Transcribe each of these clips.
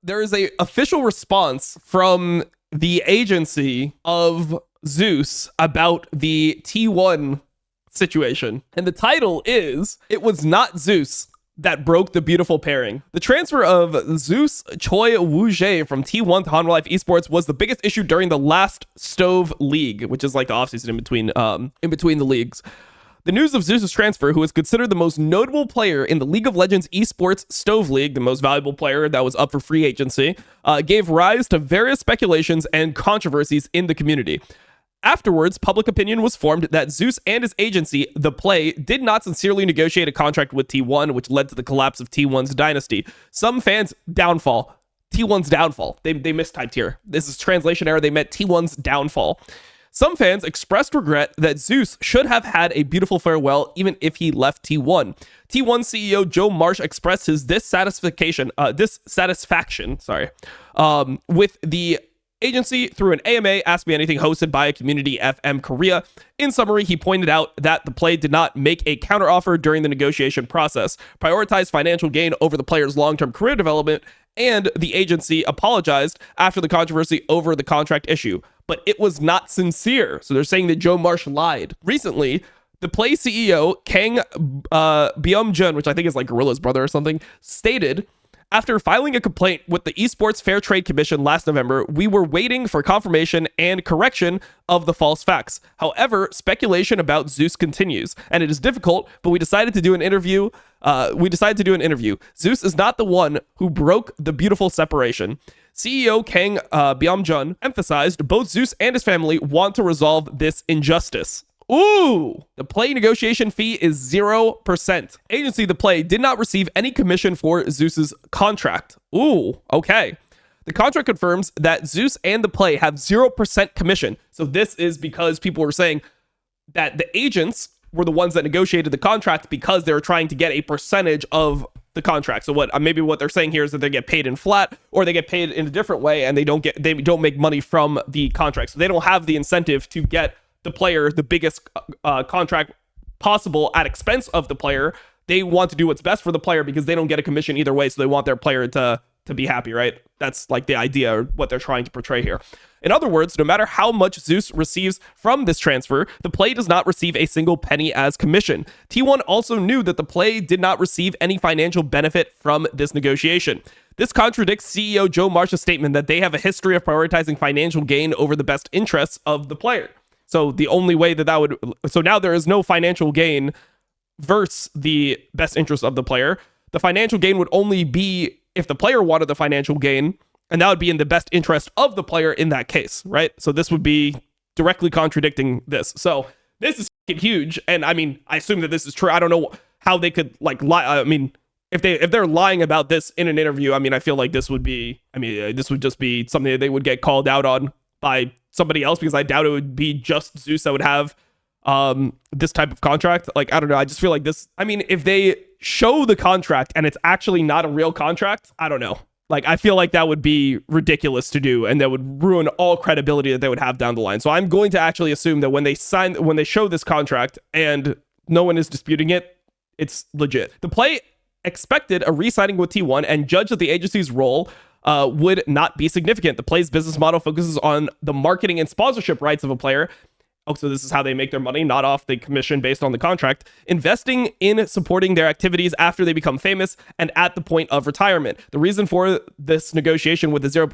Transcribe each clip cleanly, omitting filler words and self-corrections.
there is a official response from the agency of Zeus about the T1 situation. And the title is, "It was not Zeus that broke the beautiful pairing." The transfer of Zeus Choi Woo-jae from T1 to Hanwha Life Esports was the biggest issue during the last Stove League, which is like the offseason in between the leagues. The news of Zeus' transfer, who is considered the most notable player in the League of Legends Esports Stove League, the most valuable player that was up for free agency, gave rise to various speculations and controversies in the community. Afterwards, public opinion was formed that Zeus and his agency, The Play, did not sincerely negotiate a contract with T1, which led to the collapse of T1's dynasty. Some fans' downfall. T1's downfall. They mistyped here. This is translation error. They meant T1's downfall. Some fans expressed regret that Zeus should have had a beautiful farewell even if he left T1. T1 CEO Joe Marsh expressed his dissatisfaction with the agency through an AMA Ask Me Anything hosted by a Community FM Korea. In summary, he pointed out that the Play did not make a counteroffer during the negotiation process, prioritized financial gain over the player's long-term career development, and the agency apologized after the controversy over the contract issue. But it was not sincere. So they're saying that Joe Marsh lied. Recently, the Play CEO, Kang Byung-jun, which I think is like Gorilla's brother or something, stated, "After filing a complaint with the Esports Fair Trade Commission last November, we were waiting for confirmation and correction of the false facts. However, speculation about Zeus continues, and it is difficult, but we decided to do an interview. Zeus is not the one who broke the beautiful separation." CEO Kang Byung-jun emphasized both Zeus and his family want to resolve this injustice. Ooh, the Play negotiation fee is 0%. Agency The Play did not receive any commission for Zeus's contract. Ooh, okay. The contract confirms that Zeus and The Play have 0% commission. So this is because people were saying that the agents were the ones that negotiated the contract because they were trying to get a percentage of the contract. So what they're saying here is that they get paid in flat, or they get paid in a different way, and they don't make money from the contract. So they don't have the incentive to get the player the biggest contract possible at expense of the player. They want to do what's best for the player because they don't get a commission either way, so they want their player to be happy, right? That's like the idea, or what they're trying to portray here. In other words, no matter how much Zeus receives from this transfer, the Play does not receive a single penny as commission. T1 also knew that the Play did not receive any financial benefit from this negotiation. This contradicts CEO Joe Marsh's statement that they have a history of prioritizing financial gain over the best interests of the player. So the only way so now there is no financial gain versus the best interest of the player. The financial gain would only be if the player wanted the financial gain, and that would be in the best interest of the player in that case, right? So this would be directly contradicting this. So this is huge, and I mean, I assume that this is true. I don't know how they could like lie. I mean, if they're lying about this in an interview, I mean, I feel like this would just be something that they would get called out on by somebody else, because I doubt it would be just Zeus that would have this type of contract. Like, I don't know. I just feel like this, I mean, if they show the contract and it's actually not a real contract, I don't know. Like, I feel like that would be ridiculous to do, and that would ruin all credibility that they would have down the line. So I'm going to actually assume that when they show this contract and no one is disputing it, it's legit. The Play expected a re-signing with T1 and judged that the agency's role would not be significant. The Play's business model focuses on the marketing and sponsorship rights of a player. Oh, so this is how they make their money, not off the commission based on the contract. Investing in supporting their activities after they become famous and at the point of retirement. The reason for this negotiation with a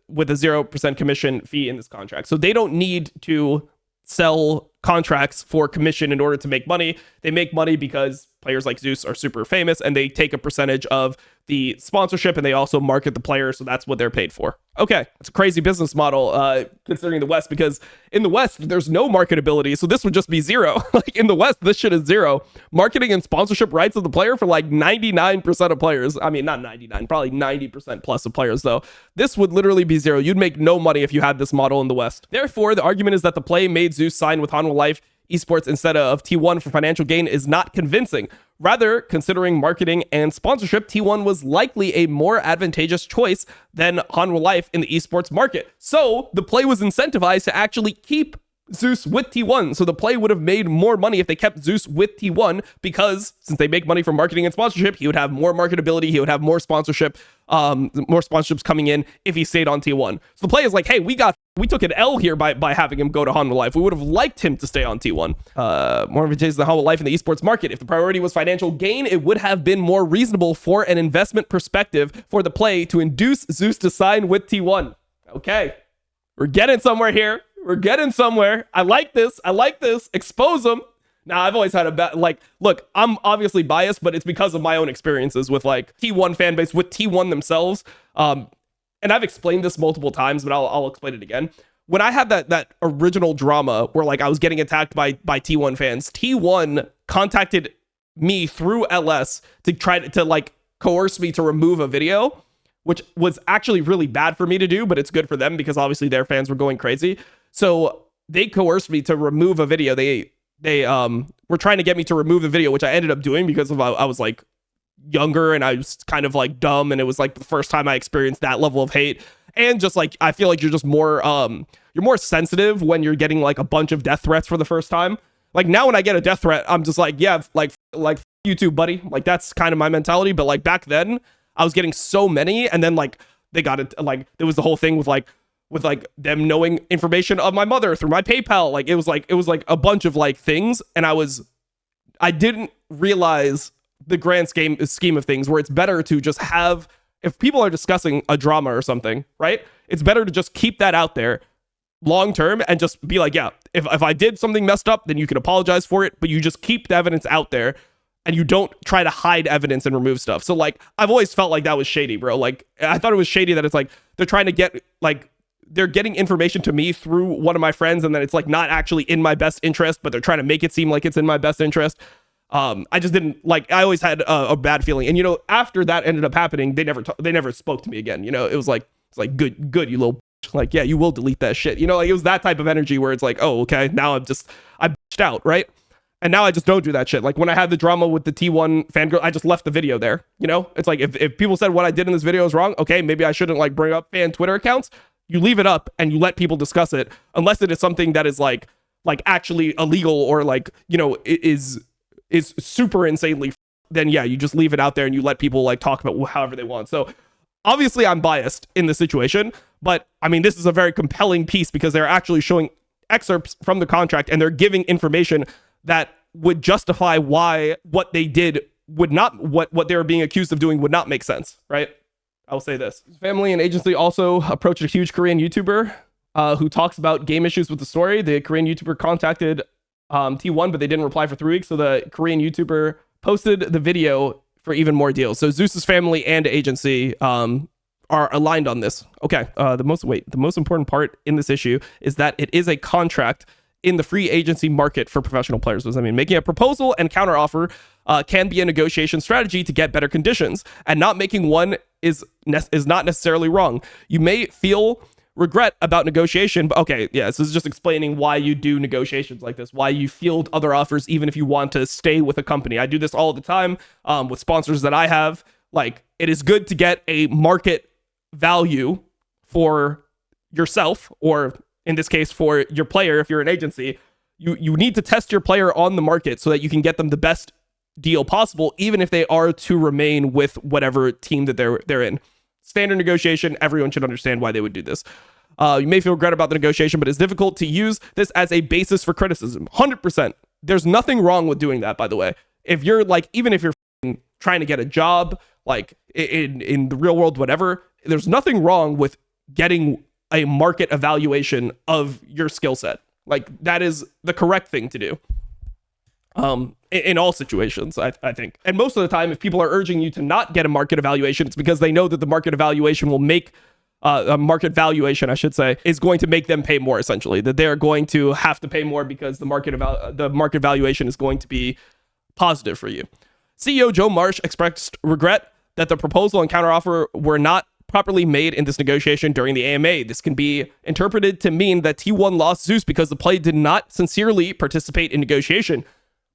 0% commission fee in this contract. So they don't need to sell contracts for commission in order to make money. They make money because players like Zeus are super famous, and they take a percentage of the sponsorship, and they also market the player, so that's what they're paid for. Okay, it's a crazy business model considering the West, because in the West, there's no marketability, so this would just be zero. Like, in the West, this shit is zero. Marketing and sponsorship rights of the player for like 99% of players. I mean, not 99, probably 90% plus of players, though. This would literally be zero. You'd make no money if you had this model in the West. Therefore, the argument is that the Play made Zeus sign with Hanwha Life Esports instead of T1 for financial gain is not convincing. Rather, considering marketing and sponsorship, T1 was likely a more advantageous choice than Hanwha Life in the esports market. So the Play was incentivized to actually keep Zeus with T1. So the play would have made more money if they kept Zeus with T1, because since they make money from marketing and sponsorship, he would have more marketability. He would have more sponsorship, more sponsorships coming in if he stayed on T1. So the play is like, hey, we took an L here by having him go to Hanwha Life. We would have liked him to stay on T1. More advantageous than Hanwha Life in the esports market. If the priority was financial gain, it would have been more reasonable for an investment perspective for the play to induce Zeus to sign with T1. Okay, we're getting somewhere here. We're getting somewhere. I like this. Expose them. Now, I've always had a bad, look, I'm obviously biased, but it's because of my own experiences with T1 fan base, with T1 themselves. And I've explained this multiple times, but I'll explain it again. When I had that original drama where I was getting attacked by T1 fans, T1 contacted me through LS to try to coerce me to remove a video, which was actually really bad for me to do, but it's good for them because obviously their fans were going crazy. So they coerced me to remove a video. They were trying to get me to remove the video, which I ended up doing because I was younger and I was kind of dumb, and it was the first time I experienced that level of hate. And just I feel like you're just more sensitive when you're getting a bunch of death threats for the first time. Now when I get a death threat, I'm just you too, buddy. That's kind of my mentality. But back then I was getting so many, and then they got it. There was the whole thing with them knowing information of my mother through my PayPal. It was a bunch of things, and I didn't realize the grand scheme of things, where it's better to just have, if people are discussing a drama or something, right? It's better to just keep that out there long term and just be yeah, if I did something messed up, then you can apologize for it, but you just keep the evidence out there and you don't try to hide evidence and remove stuff. So I've always felt that was shady, bro. I thought it was shady that it's they're trying to get they're getting information to me through one of my friends, and then it's not actually in my best interest, but they're trying to make it seem like it's in my best interest. I just didn't I always had a bad feeling. And after that ended up happening, they never spoke to me again. It was good, you little yeah, you will delete that shit. It was that type of energy where it's oh, okay, now I bitched out, right? And now I just don't do that shit. When I had the drama with the T1 fangirl, I just left the video there. It's if people said what I did in this video is wrong, okay, maybe I shouldn't bring up fan Twitter accounts. You leave it up and you let people discuss it, unless it is something that is actually illegal or is super insanely, then yeah, you just leave it out there and you let people talk about however they want. So obviously I'm biased in the situation, but I mean, this is a very compelling piece because they're actually showing excerpts from the contract and they're giving information that would justify why what they did would not, what they were being accused of doing would not make sense, right? I'll say this. His family and agency also approached a huge Korean YouTuber who talks about game issues with the story. The Korean YouTuber contacted T1, but they didn't reply for 3 weeks. So the Korean YouTuber posted the video for even more deals. So Zeus's family and agency are aligned on this. Okay. The most important part in this issue is that it is a contract in the free agency market for professional players. What does that mean? Making a proposal and counteroffer can be a negotiation strategy to get better conditions, and not making one is not necessarily wrong. You may feel regret about negotiation, but okay, yeah, this is just explaining why you do negotiations like this, why you field other offers even if you want to stay with a company. I do this all the time with sponsors that I have. It is good to get a market value for yourself, or in this case for your player. If you're an agency, you need to test your player on the market so that you can get them the best deal possible, even if they are to remain with whatever team that they're in. Standard negotiation, everyone should understand why they would do this. You may feel regret about the negotiation, but it's difficult to use this as a basis for criticism. 100%. There's nothing wrong with doing that, by the way. If you're even if you're trying to get a job, in the real world, whatever, there's nothing wrong with getting a market evaluation of your skill set. That is the correct thing to do. In all situations, I think. And most of the time, if people are urging you to not get a market evaluation, it's because they know that the market evaluation will make a market valuation, I should say, is going to make them pay more, essentially. That they're going to have to pay more because the market valuation is going to be positive for you. CEO Joe Marsh expressed regret that the proposal and counteroffer were not properly made in this negotiation during the AMA. This can be interpreted to mean that T1 lost Zeus because the play did not sincerely participate in negotiation.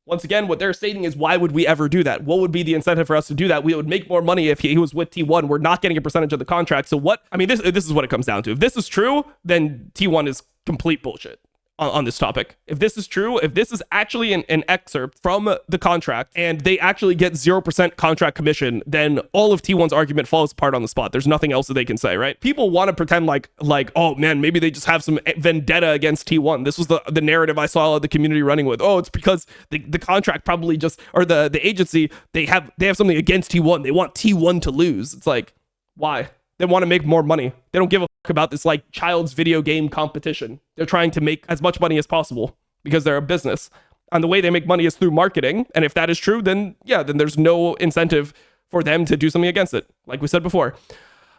Once again, what they're stating is, why would we ever do that? What would be the incentive for us to do that? We would make more money if he was with T1. We're not getting a percentage of the contract. So this is what it comes down to. If this is true, then T1 is complete bullshit. on this topic. If this is true, if this is actually an excerpt from the contract and they actually get 0% contract commission, then all of T1's argument falls apart on the spot. There's nothing else that they can say, right? People want to pretend like, oh man, maybe they just have some vendetta against T1. This was the narrative I saw the community running with. Oh, it's because the contract probably just, or the agency, they have something against T1. They want T1 to lose. It's like, why? They want to make more money. They don't give a fuck about this like child's video game competition. They're trying to make as much money as possible because they're a business. And the way they make money is through marketing. And if that is true, then yeah, then there's no incentive for them to do something against it, like we said before.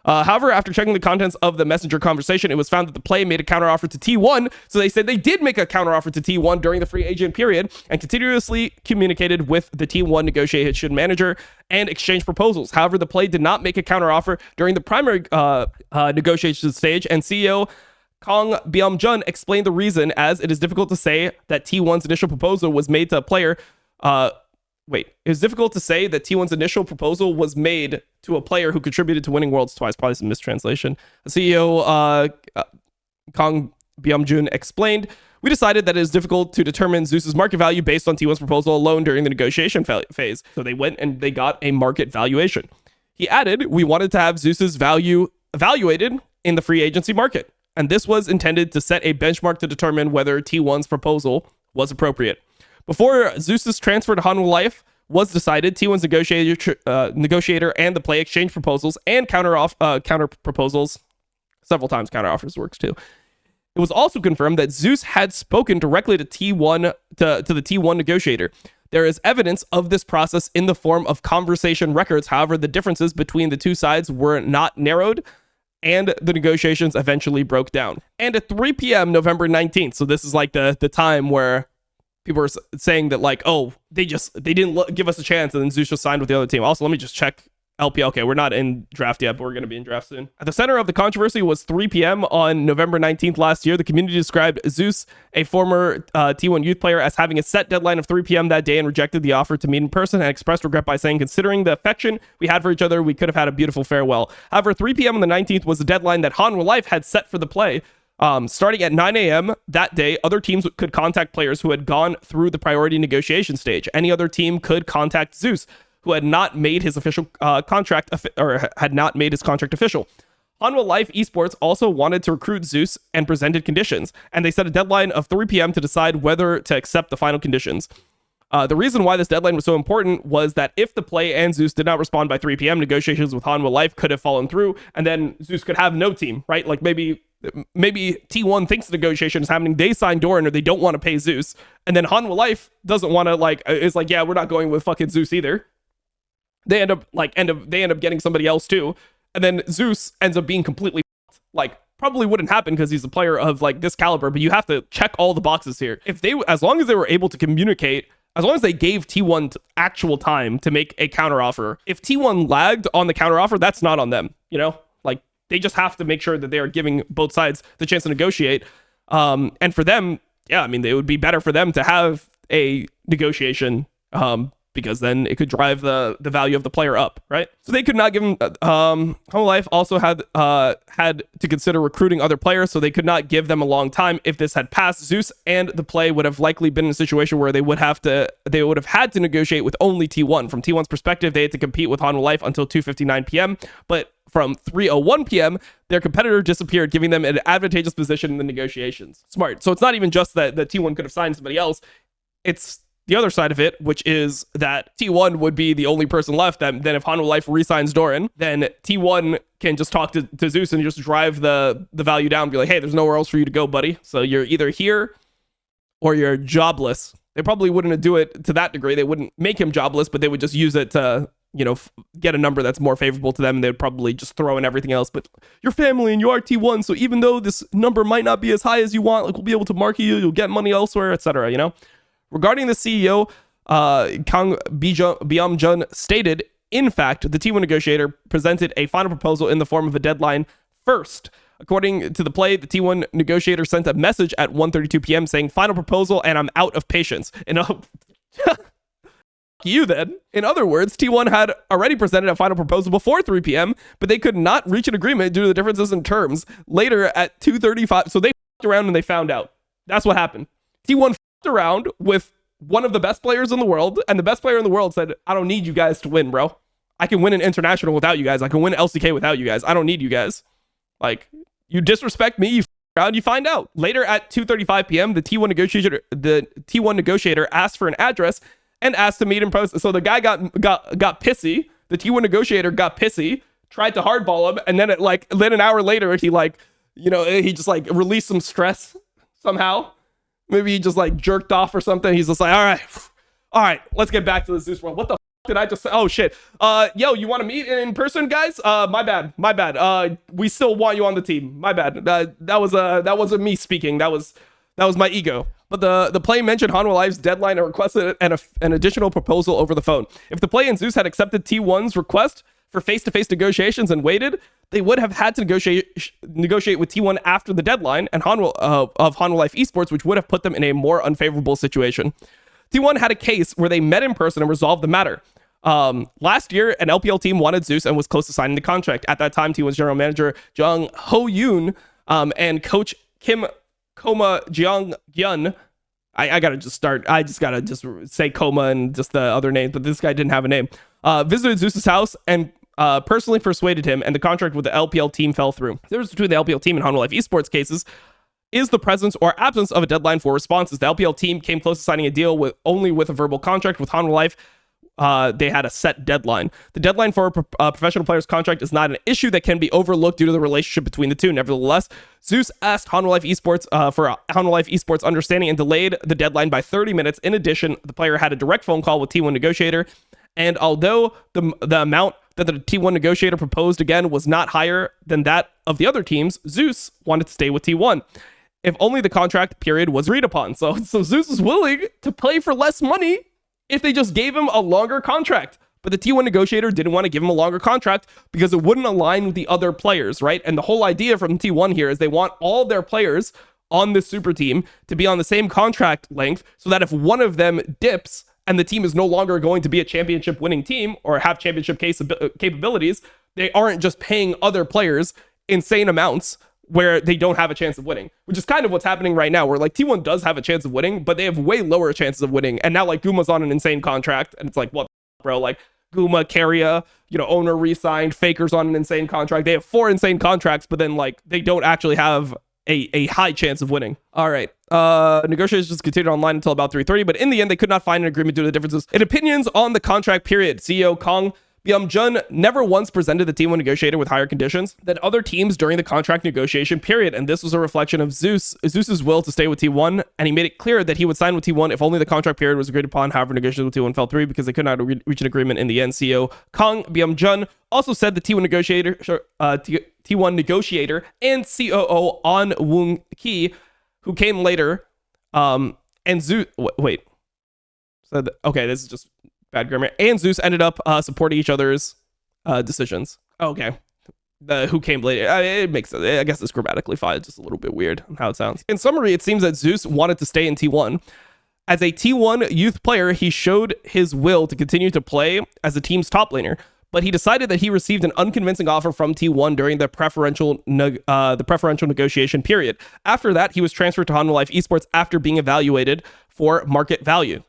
However, after checking the contents of the messenger conversation, it was found that the play made a counteroffer to T1. So they said they did make a counteroffer to T1 during the free agent period and continuously communicated with the T1 negotiation manager and exchanged proposals. However, the play did not make a counteroffer during the primary negotiation stage, and CEO Kong Byung-jun explained the reason as it is difficult to say that T1's initial proposal was made to a player. It's difficult to say that T1's initial proposal was made to a player who contributed to winning Worlds twice. Probably some mistranslation. The CEO, Kong Byung-jun, explained, "We decided that it is difficult to determine Zeus's market value based on T1's proposal alone during the negotiation phase. So they went and they got a market valuation." He added, "We wanted to have Zeus's value evaluated in the free agency market. And this was intended to set a benchmark to determine whether T1's proposal was appropriate." Before Zeus's transfer to Hanwha Life was decided, T1's negotiator and the play exchanged proposals and counter proposals several times. Counter offers works too. It was also confirmed that Zeus had spoken directly to T1 to the T1 negotiator. There is evidence of this process in the form of conversation records. However, the differences between the two sides were not narrowed, and the negotiations eventually broke down. And at 3 p.m. November 19th, so this is like the time where people are saying that like, oh, they didn't give us a chance, and then Zeus just signed with the other team. Also, let me just check LPL. Okay, we're not in draft yet, but we're going to be in draft soon. At the center of the controversy was 3 p.m. on November 19th last year. The community described Zeus, a former T1 youth player, as having a set deadline of 3 p.m. that day and rejected the offer to meet in person and expressed regret by saying, "Considering the affection we had for each other, we could have had a beautiful farewell." However, 3 p.m. on the 19th was the deadline that Hanwha Life had set for the play. Starting at 9 a.m. that day, other teams could contact players who had gone through the priority negotiation stage. Any other team could contact Zeus, who had not made his official contract had not made his contract official. Hanwha Life Esports also wanted to recruit Zeus and presented conditions, and they set a deadline of 3 p.m. to decide whether to accept the final conditions. The reason why this deadline was so important was that if the play and Zeus did not respond by 3 p.m., negotiations with Hanwha Life could have fallen through, and then Zeus could have no team, right? Like maybe T1 thinks the negotiation is happening, they sign Doran, or they don't want to pay Zeus, and then Hanwha Life doesn't want to is like, yeah, we're not going with fucking Zeus either. They end up getting somebody else too, and then Zeus ends up being completely probably wouldn't happen because he's a player of like this caliber, but you have to check all the boxes here. As long as they were able to communicate, as long as they gave T1 actual time to make a counteroffer, if T1 lagged on the counteroffer, that's not on them, like they just have to make sure that they are giving both sides the chance to negotiate. And for them, yeah, I mean, it would be better for them to have a negotiation, because then it could drive the value of the player up, right? So they could not give him. Hanwha Life also had to consider recruiting other players, so they could not give them a long time. If this had passed, Zeus and the play would have likely been in a situation where they would have had to negotiate with only T1. From T1's perspective, they had to compete with Hanwha Life until 2:59 p.m., but from 3:01 p.m., their competitor disappeared, giving them an advantageous position in the negotiations. Smart. So it's not even just that T1 could have signed somebody else. It's the other side of it, which is that T1 would be the only person left. Then if Hanwha Life re-signs Doran, then T1 can just talk to Zeus and just drive the value down, be like, hey, there's nowhere else for you to go, buddy. So you're either here or you're jobless. They probably wouldn't do it to that degree. They wouldn't make him jobless, but they would just use it to, get a number that's more favorable to them. And they would probably just throw in everything else. But your family and you are T1, so even though this number might not be as high as you want, like we'll be able to market you, you'll get money elsewhere, etc. Regarding the CEO, Kang Byung-jun stated, in fact, the T1 negotiator presented a final proposal in the form of a deadline first. According to the play, the T1 negotiator sent a message at 1:32 p.m. saying, "Final proposal, and I'm out of patience." You then. In other words, T1 had already presented a final proposal before 3 p.m., but they could not reach an agreement due to the differences in terms. Later at 2:35, so they f***ed around and they found out. That's what happened. T1 f***ed around with one of the best players in the world, and the best player in the world said, I don't need you guys to win, bro. I can win an international without you guys. I can win LCK without you guys. I don't need you guys. Like, you disrespect me, you f*** around, you find out. Later at 2:35 p.m., the T1 negotiator asked for an address and asked to meet in person. So the guy got pissy. The T1 negotiator got pissy, tried to hardball him, and then then an hour later, he just like released some stress somehow. Maybe he just like jerked off or something. He's just like, all right, let's get back to the Zeus world. What the f did I just say? Oh shit. Yo, you want to meet in person, guys? My bad. We still want you on the team. My bad. That wasn't me speaking. That was my ego. But the play mentioned Hanwha Life's deadline and requested an additional proposal over the phone. If the play and Zeus had accepted T1's request for face-to-face negotiations and waited, they would have had to negotiate with T1 after the deadline and Hanwha Life Esports, which would have put them in a more unfavorable situation. T1 had a case where they met in person and resolved the matter. Last year, an LPL team wanted Zeus and was close to signing the contract. At that time, T1's general manager Jung Ho Yoon and coach Kim Koma Jeong Gyun. I just gotta say Koma and just the other names, but this guy didn't have a name. Visited Zeus's house and personally persuaded him, and the contract with the LPL team fell through. The difference between the LPL team and Hanwha Life Esports cases is the presence or absence of a deadline for responses. The LPL team came close to signing a deal only with a verbal contract. With Hanwha Life, they had a set deadline. The deadline for a professional player's contract is not an issue that can be overlooked due to the relationship between the two. Nevertheless, Zeus asked Hanwha Life Esports for Hanwha Life Esports understanding and delayed the deadline by 30 minutes. In addition, the player had a direct phone call with T1 negotiator, and although the amount that the T1 negotiator proposed again was not higher than that of the other teams, Zeus wanted to stay with T1 if only the contract period was agreed upon. So Zeus was willing to play for less money if they just gave him a longer contract. But the T1 negotiator didn't want to give him a longer contract because it wouldn't align with the other players, right? And the whole idea from T1 here is they want all their players on this super team to be on the same contract length so that if one of them dips and the team is no longer going to be a championship winning team or have championship capabilities, they aren't just paying other players insane amounts where they don't have a chance of winning, which is kind of what's happening right now, where like T1 does have a chance of winning, but they have way lower chances of winning. And now like Guma's on an insane contract, and it's like, what, bro? Like Guma, Carrier, owner re-signed, Faker's on an insane contract. They have 4 insane contracts, but then like they don't actually have a high chance of winning. All right. Negotiations continued online until about 3:30, but in the end, they could not find an agreement due to differences in opinions on the contract period. CEO Kong Byung-jun never once presented the T1 negotiator with higher conditions than other teams during the contract negotiation period, and this was a reflection of Zeus's will to stay with T1, and he made it clear that he would sign with T1 if only the contract period was agreed upon. However, negotiations with T1 fell through because they could not reach an agreement in the end. CEO Kong Byung-jun also said the T1 negotiator and COO An Woong Ki, who came later, and Zeus. Wait. Okay, this is just bad grammar. And Zeus ended up supporting each other's decisions. Okay. The who came later. It makes sense. I guess it's grammatically fine. It's just a little bit weird how it sounds. In summary, it seems that Zeus wanted to stay in T1. As a T1 youth player, he showed his will to continue to play as the team's top laner, but he decided that he received an unconvincing offer from T1 during the preferential negotiation period. After that, he was transferred to Hanwha Life Esports after being evaluated for market value.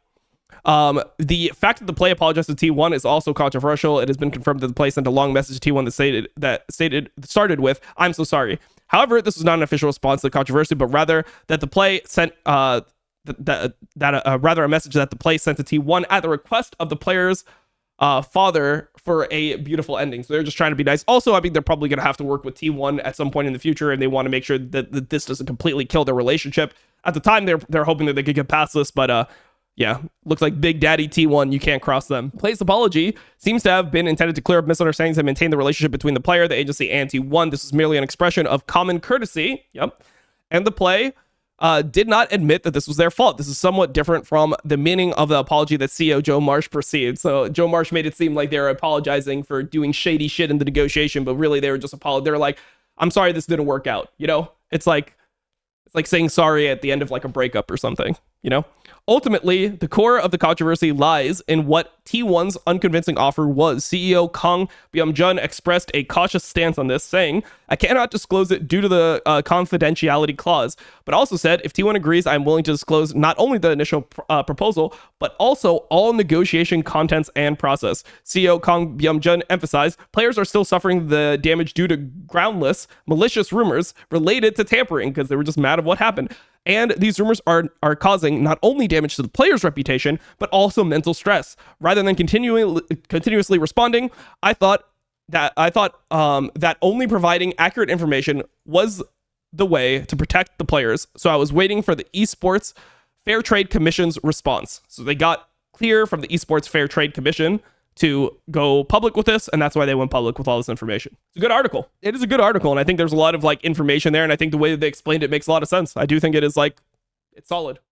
The fact that the play apologized to T1 is also controversial. It has been confirmed that the play sent a long message to T1 started with, "I'm so sorry." However, this was not an official response to the controversy, but rather that the play sent rather a message that the play sent to T1 at the request of the player's father for a beautiful ending. So they're just trying to be nice. Also, I mean, they're probably going to have to work with T1 at some point in the future, and they want to make sure that this doesn't completely kill their relationship. At the time, they're hoping that they could get past this, but yeah, looks like Big Daddy T1, you can't cross them. Play's apology seems to have been intended to clear up misunderstandings and maintain the relationship between the player, the agency, and T1. This is merely an expression of common courtesy. Yep. And the play did not admit that this was their fault. This is somewhat different from the meaning of the apology that CEO Joe Marsh perceived. So Joe Marsh made it seem like they were apologizing for doing shady shit in the negotiation, but really they were just they're like, "I'm sorry this didn't work out." It's like saying sorry at the end of like a breakup or something. you know? Ultimately, the core of the controversy lies in what T1's unconvincing offer was. CEO Kang Byung-jun expressed a cautious stance on this, saying, "I cannot disclose it due to the confidentiality clause," but also said, "If T1 agrees, I'm willing to disclose not only the initial proposal, but also all negotiation contents and process." CEO Kang Byung-jun emphasized, "Players are still suffering the damage due to groundless, malicious rumors related to tampering," because they were just mad of what happened. And these rumors are causing not only damage to the player's reputation, but also mental stress. Rather than continuously responding, I thought that only providing accurate information was the way to protect the players. So I was waiting for the Esports Fair Trade Commission's response. So they got clear from the Esports Fair Trade Commission to go public with this, and that's why they went public with all this information. It's a good article. It is a good article, and I think there's a lot of like information there, and I think the way that they explained it makes a lot of sense. I do think it is like, it's solid.